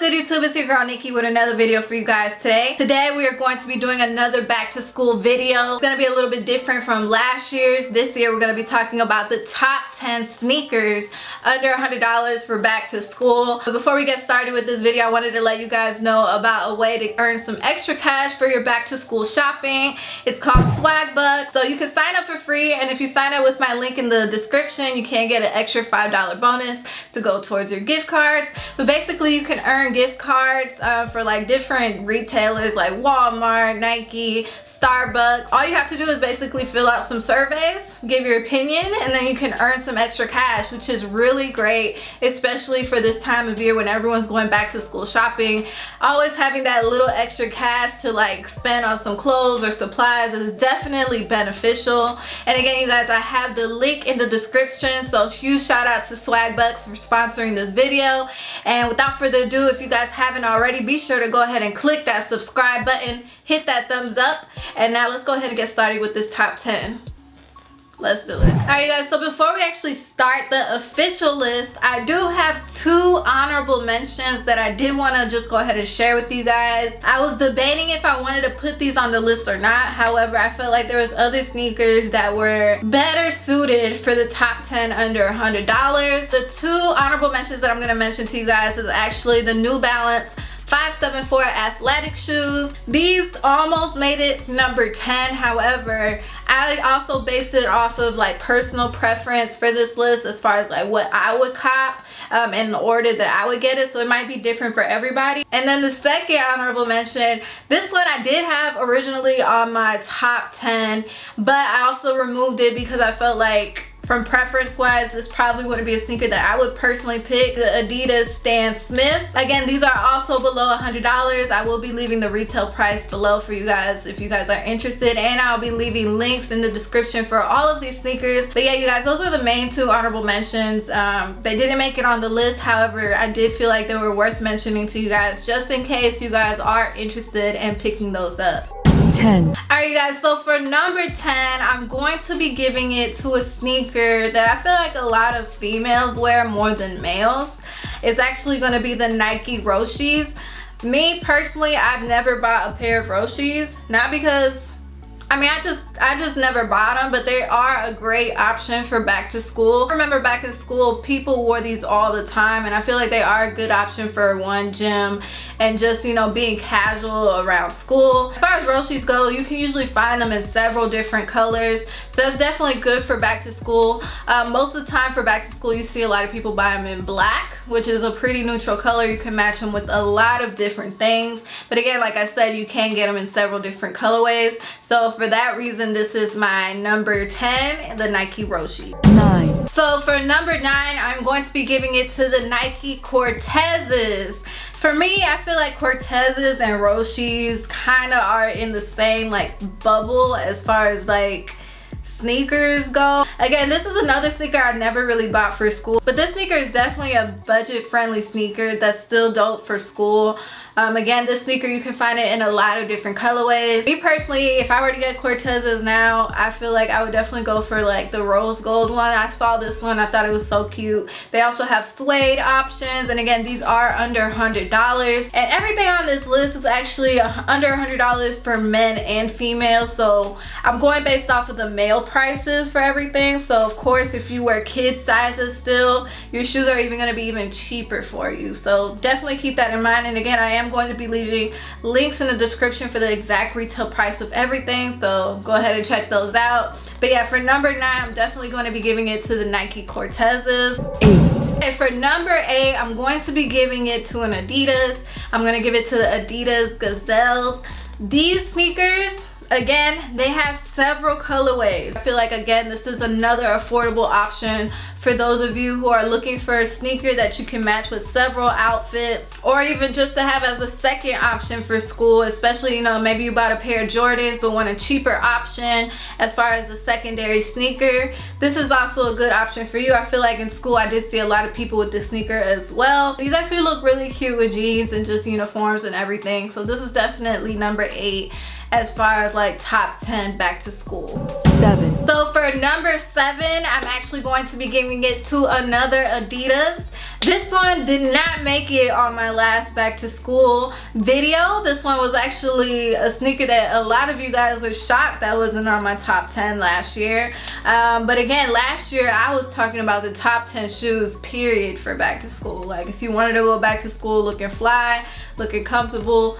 good, YouTube? It's your girl Nikki with another video for you guys today. Today we are going to be doing another back to school video. It's going to be a little bit different from last year's. This year we're going to be talking about the top 10 sneakers under $100 for back to school. But before we get started with this video, I wanted to let you guys know about a way to earn some extra cash for your back to school shopping. It's called Swag Bucks. So you can sign up for free, and if you sign up with my link in the description, you can get an extra $5 bonus to go towards your gift cards. But basically you can earn gift cards for like different retailers like Walmart, Nike, Starbucks. All you have to do is basically fill out some surveys, give your opinion, and then you can earn some extra cash, which is really great, especially for this time of year when everyone's going back to school shopping. Always having that little extra cash to like spend on some clothes or supplies is definitely beneficial. And again, you guys, I have the link in the description, so huge shout out to Swag Bucks for sponsoring this video. And without further ado, if you guys haven't already, be sure to go ahead and click that subscribe button, hit that thumbs up, and now let's go ahead and get started with this top 10. Let's do it. Alright, you guys, so before we actually start the official list, I do have two honorable mentions that I did want to just go ahead and share with you guys. I was debating if I wanted to put these on the list or not. However, I felt like there was other sneakers that were better suited for the top 10 under $100. The two honorable mentions that I'm going to mention to you guys is actually the New Balance 574 athletic shoes. These almost made it number 10. However, I also based it off of like personal preference for this list as far as like what I would cop in the order that I would get it, so it might be different for everybody. And then the second honorable mention, this one I did have originally on my top 10, but I also removed it because I felt like from preference wise, this probably wouldn't be a sneaker that I would personally pick. The Adidas Stan Smiths. Again, these are also below $100. I will be leaving the retail price below for you guys if you guys are interested, and I'll be leaving links in the description for all of these sneakers. But yeah, you guys, those are the main two honorable mentions. They didn't make it on the list. However, I did feel like they were worth mentioning to you guys just in case you guys are interested in picking those up. 10. Alright, you guys, so for number 10, I'm going to be giving it to a sneaker that I feel like a lot of females wear more than males. It's actually going to be the Nike Roshis. Me personally, I've never bought a pair of Roshis, not because I just never bought them, but they are a great option for back to school. I remember back in school, people wore these all the time, and I feel like they are a good option for one, gym, and just, you know, being casual around school. As far as Roshis go, you can usually find them in several different colors, so that's definitely good for back to school. Most of the time for back to school, you see a lot of people buy them in black, which is a pretty neutral color. You can match them with a lot of different things, but again, like I said, you can get them in several different colorways. So for that reason, this is my number 10, the Nike Roshi. 9. So for number 9, I'm going to be giving it to the Nike Cortezes. For me, I feel like Cortezes and Roshis kind of are in the same like bubble as far as like sneakers go. Again, this is another sneaker I never really bought for school, but this sneaker is definitely a budget friendly sneaker that's still dope for school. Again, this sneaker, you can find it in a lot of different colorways. Me personally, if I were to get Cortezes now, I feel like I would definitely go for like the rose gold one. I saw this one, I thought it was so cute. They also have suede options, and again, these are under $100, and everything on this list is actually under $100 for men and females. So I'm going based off of the male prices for everything. So of course, if you wear kid sizes still, your shoes are even going to be even cheaper for you. So definitely keep that in mind. And again, I am going to be leaving links in the description for the exact retail price of everything, so go ahead and check those out. But yeah, for number 9, I'm definitely going to be giving it to the Nike Cortezes. 8. And for number 8, I'm going to be giving it to an Adidas. I'm going to give it to the Adidas Gazelles. These sneakers, again, they have several colorways. I feel like, again, this is another affordable option for those of you who are looking for a sneaker that you can match with several outfits, or even just to have as a second option for school, especially, you know, maybe you bought a pair of Jordans but want a cheaper option as far as a secondary sneaker. This is also a good option for you. I feel like in school I did see a lot of people with this sneaker as well. These actually look really cute with jeans and just uniforms and everything, so this is definitely number 8 as far as like top 10 back to school. 7. So for number 7, I'm actually going to be giving giving it to another Adidas. This one did not make it on my last back to school video. This one was actually a sneaker that a lot of you guys were shocked that wasn't on my top 10 last year. But again, last year I was talking about the top 10 shoes period for back to school. Like if you wanted to go back to school looking fly, looking comfortable,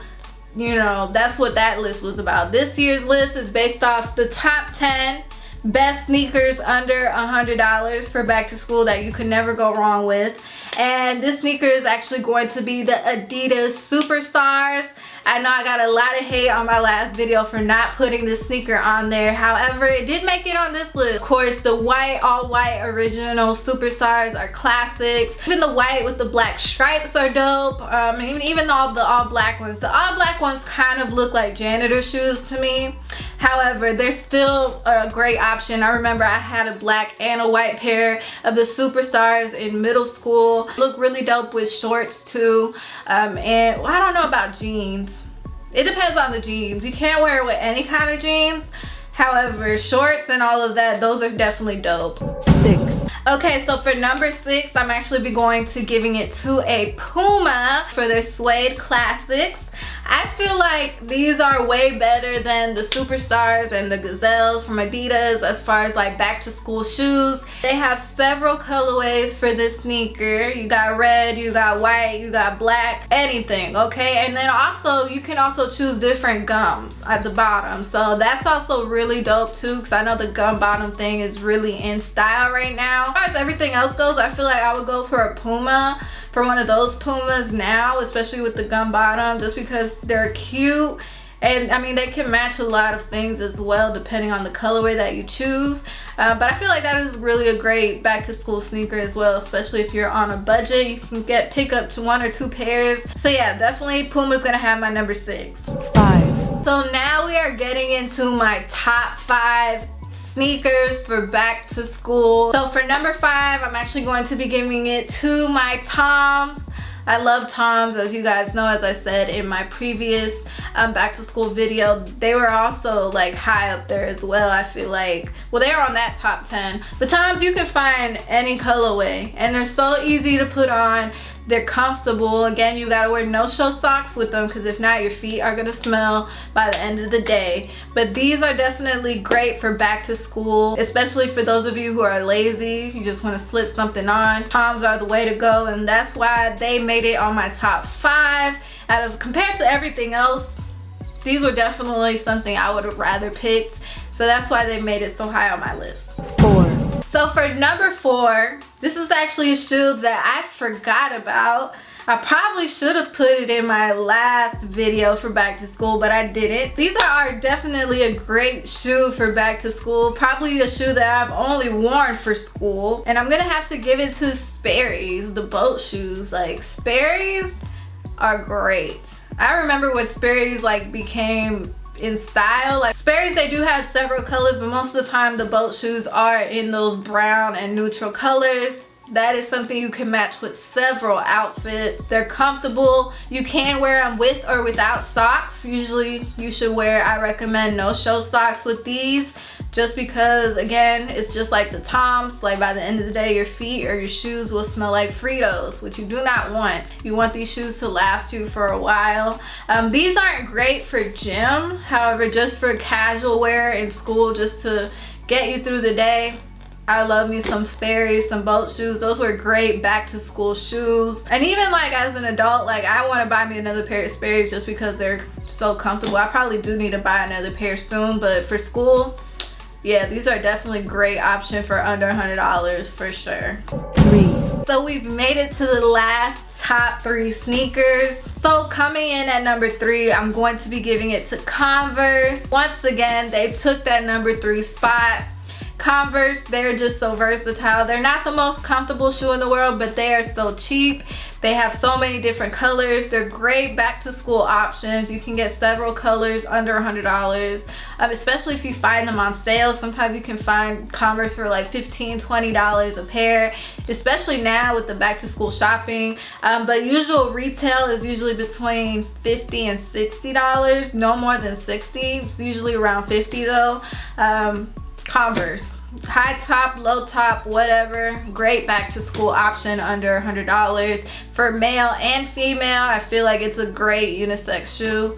you know, that's what that list was about. This year's list is based off the top 10 best sneakers under $100 for back to school that you could never go wrong with. And this sneaker is actually going to be the Adidas Superstars. I know I got a lot of hate on my last video for not putting this sneaker on there. However, it did make it on this list. Of course, the white, all white original Superstars are classics. Even the white with the black stripes are dope. Even all the all black ones. The all black ones kind of look like janitor shoes to me. However, they're still a great option. I remember I had a black and a white pair of the Superstars in middle school. Look really dope with shorts too. And well, I don't know about jeans. It depends on the jeans. You can't wear it with any kind of jeans. However, shorts and all of that, those are definitely dope. 6. Okay, so for number 6, I'm actually be going to giving it to a Puma for their Suede Classics. I feel like these are way better than the Superstars and the Gazelles from Adidas as far as like back to school shoes. They have several colorways for this sneaker. You got red, you got white, you got black, anything, okay? And then also you can also choose different gums at the bottom. So that's also really dope too, because I know the gum bottom thing is really in style right now. As far as everything else goes, I feel like I would go for a Puma, for one of those Pumas now, especially with the gum bottom, just because they're cute. And I mean, they can match a lot of things as well depending on the colorway that you choose. But I feel like that is really a great back to school sneaker as well, especially if you're on a budget. You can pick up to 1 or 2 pairs. So yeah, definitely Puma's gonna have my number 6. 5. So now we are getting into my top 5 sneakers for back to school. So for number 5, I'm actually going to be giving it to my Toms. I love Toms, as you guys know, as I said in my previous back to school video. They were also like high up there as well, I feel like. Well, they are on that top 10. But Toms, you can find any colorway and they're so easy to put on. They're comfortable. Again, you gotta wear no-show socks with them because if not, your feet are gonna smell by the end of the day. But these are definitely great for back to school, especially for those of you who are lazy. You just wanna slip something on. Toms are the way to go, and that's why they made it on my top 5. Compared to everything else, these were definitely something I would have rather picked. So that's why they made it so high on my list. 4. So for number 4, this is actually a shoe that I forgot about. I probably should have put it in my last video for back to school, but I didn't. These are definitely a great shoe for back to school. Probably a shoe that I've only worn for school. And I'm gonna have to give it to Sperry's, the boat shoes. Like, Sperry's are great. I remember when Sperry's like became in style. Like Sperry's, they do have several colors, but most of the time the boat shoes are in those brown and neutral colors. That is something you can match with several outfits. They're comfortable. You can wear them with or without socks. Usually you should wear, I recommend no-show socks with these, just because again, it's just like the Toms. Like by the end of the day, your feet or your shoes will smell like Fritos, which you do not want. You want these shoes to last you for a while. These aren't great for gym. However, just for casual wear in school, just to get you through the day, I love me some Sperry's, some boat shoes. Those were great back to school shoes. And even like as an adult, like I want to buy me another pair of Sperry's just because they're so comfortable. I probably do need to buy another pair soon, but for school, yeah, these are definitely a great option for under $100 for sure. 3. So we've made it to the last top 3 sneakers. So coming in at number 3, I'm going to be giving it to Converse. Once again, they took that number 3 spot. Converse, they're just so versatile. They're not the most comfortable shoe in the world, but they are so cheap. They have so many different colors. They're great back to school options. You can get several colors under $100, especially if you find them on sale. Sometimes you can find Converse for like $15, $20 a pair, especially now with the back to school shopping. But usual retail is usually between $50 and $60, no more than $60. It's usually around $50 though. Converse, high top, low top, whatever. Great back to school option under $100 for male and female. I feel like it's a great unisex shoe.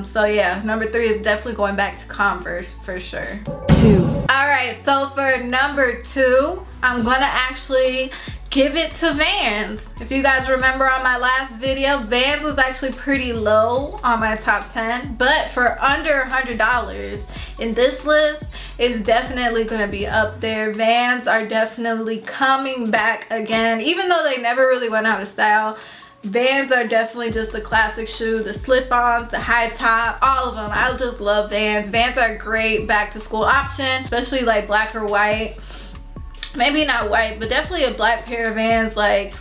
So yeah, number 3 is definitely going back to Converse for sure. 2. All right, so for number 2, I'm gonna actually give it to Vans. If you guys remember on my last video, Vans was actually pretty low on my top 10, but for under $100 in this list, it's definitely gonna be up there. Vans are definitely coming back again, even though they never really went out of style. Vans are definitely just a classic shoe. The slip-ons, the high top, all of them. I just love Vans. Vans are a great back to school option, especially like black or white. Maybe not white, but definitely a black pair of Vans, like,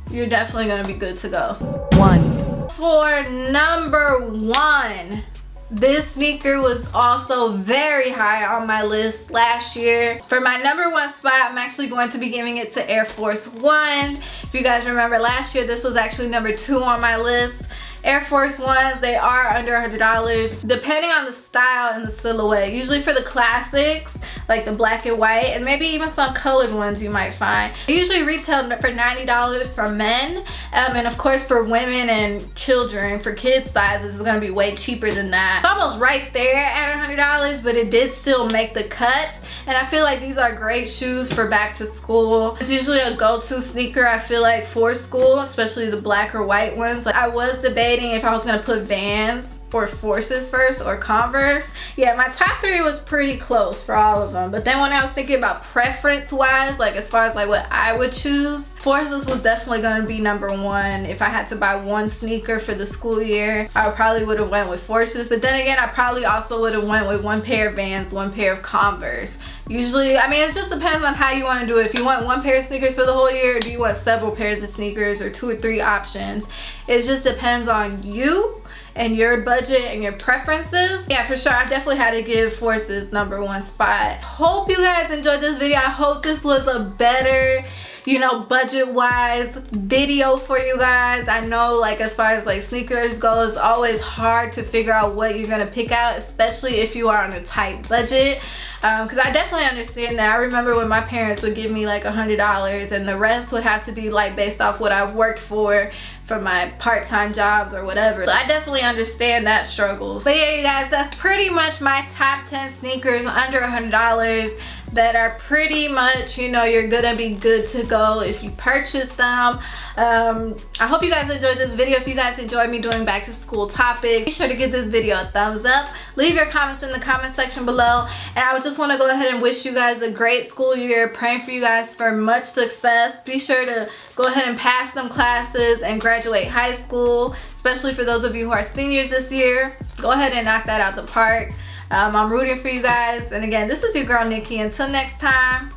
you're definitely gonna be good to go. 1. For number 1, this sneaker was also very high on my list last year. For my number 1 spot, I'm actually going to be giving it to Air Force One. If you guys remember last year, this was actually number 2 on my list. Air Force Ones, they are under $100 depending on the style and the silhouette. Usually for the classics, like the black and white, and maybe even some colored ones you might find. They usually retail for $90 for men, and of course for women and children, for kids sizes, it's gonna be way cheaper than that. It's almost right there at $100, but it did still make the cuts, and I feel like these are great shoes for back to school. It's usually a go-to sneaker, I feel like, for school, especially the black or white ones. Like, I was debating if I was gonna put Vans or Forces first or Converse. Yeah, my top 3 was pretty close for all of them, but then when I was thinking about preference wise, like as far as like what I would choose, Forces was definitely gonna be number 1. If I had to buy one sneaker for the school year, I probably would have went with Forces, but then again, I probably also would have went with 1 pair of Vans, 1 pair of Converse. Usually, I mean, it just depends on how you want to do it. If you want 1 pair of sneakers for the whole year, or do you want several pairs of sneakers, or 2 or 3 options? It just depends on you and your budget and your preferences. Yeah, for sure, I definitely had to give Forces number 1 spot. Hope you guys enjoyed this video. I hope this was a better, you know, budget-wise video for you guys. I know, like, as far as like sneakers go, it's always hard to figure out what you're gonna pick out, especially if you are on a tight budget. Because I definitely understand that. I remember when my parents would give me like $100 and the rest would have to be like based off what I've worked for my part-time jobs or whatever. So I definitely understand that struggles. But yeah, you guys, that's pretty much my top 10 sneakers under $100 that are pretty much, you know, you're gonna be good to go if you purchase them. I hope you guys enjoyed this video. If you guys enjoyed me doing back to school topics, be sure to give this video a thumbs up. Leave your comments in the comment section below. And I would just want to go ahead and wish you guys a great school year. Praying for you guys for much success. Be sure to go ahead and pass them classes and graduate high school, especially for those of you who are seniors this year. Go ahead and knock that out the park. I'm rooting for you guys. And again, this is your girl Nikki. Until next time,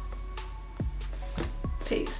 peace.